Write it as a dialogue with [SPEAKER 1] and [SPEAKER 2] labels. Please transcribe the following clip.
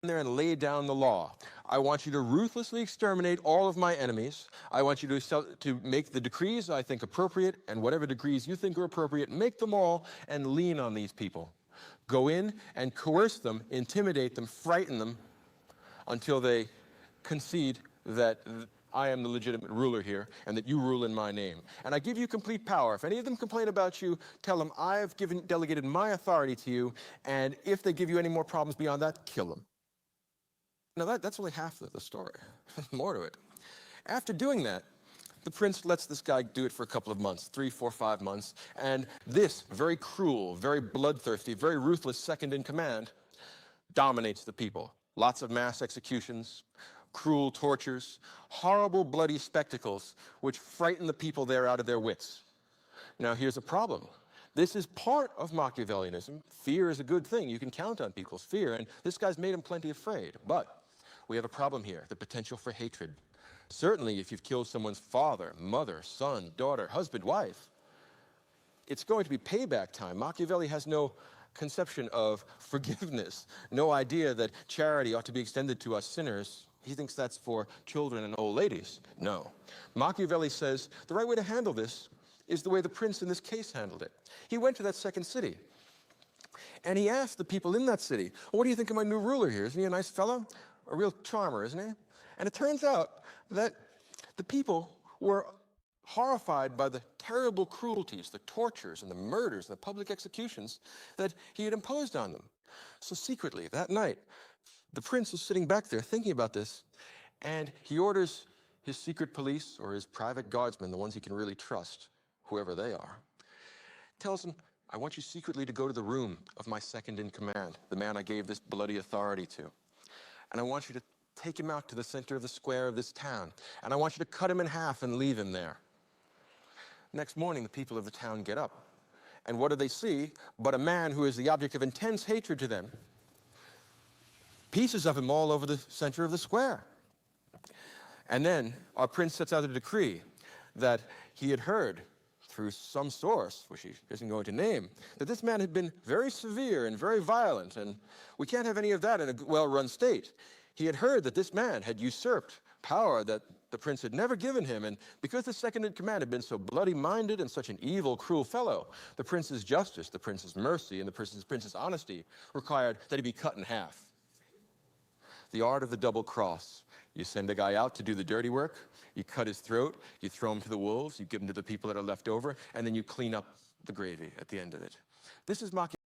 [SPEAKER 1] there and lay down the law. I want you to ruthlessly exterminate all of my enemies. I want you to make the decrees I think appropriate, and whatever decrees you think are appropriate, make them all and lean on these people. Go in and coerce them, intimidate them, frighten them until they concede that I am the legitimate ruler here and that you rule in my name. And I give you complete power. If any of them complain about you, tell them I've delegated my authority to you, and if they give you any more problems beyond that, kill them. Now that's only half of the story. More to it. After doing that, the prince lets this guy do it for a couple of months, 3, 4, 5 months, and this very cruel, very bloodthirsty, very ruthless second in command dominates the people. Lots of mass executions, cruel tortures, horrible bloody spectacles which frighten the people there out of their wits. Now here's a problem. This is part of Machiavellianism. Fear is a good thing. You can count on people's fear, and this guy's made them plenty afraid. But we have a problem here, the potential for hatred. Certainly if you've killed someone's father, mother, son, daughter, husband, wife, it's going to be payback time. Machiavelli has no conception of forgiveness, no idea that charity ought to be extended to us sinners. He thinks that's for children and old ladies. No. Machiavelli says the right way to handle this is the way the prince in this case handled it. He went to that second city, and he asked the people in that city, well, what do you think of my new ruler here? Isn't he a nice fellow? A real charmer, isn't he? And it turns out that the people were horrified by the terrible cruelties, the tortures and the murders and the public executions that he had imposed on them. So secretly, that night, the prince was sitting back there thinking about this, and he orders his secret police or his private guardsmen, the ones he can really trust, whoever they are, tells them, I want you secretly to go to the room of my second in command, the man I gave this bloody authority to. And I want you to take him out to the center of the square of this town, and I want you to cut him in half and leave him there. Next morning, the people of the town get up, and what do they see but a man who is the object of intense hatred to them? Pieces of him all over the center of the square. And then our prince sets out a decree that he had heard through some source, which he isn't going to name, that this man had been very severe and very violent, and we can't have any of that in a well-run state. He had heard that this man had usurped power that the prince had never given him, and because the second in command had been so bloody-minded and such an evil, cruel fellow, the prince's justice, the prince's mercy, and the prince's honesty required that he be cut in half. The art of the double cross. You send a guy out to do the dirty work, you cut his throat, you throw him to the wolves, you give him to the people that are left over, and then you clean up the gravy at the end of it. This is Machiavelli.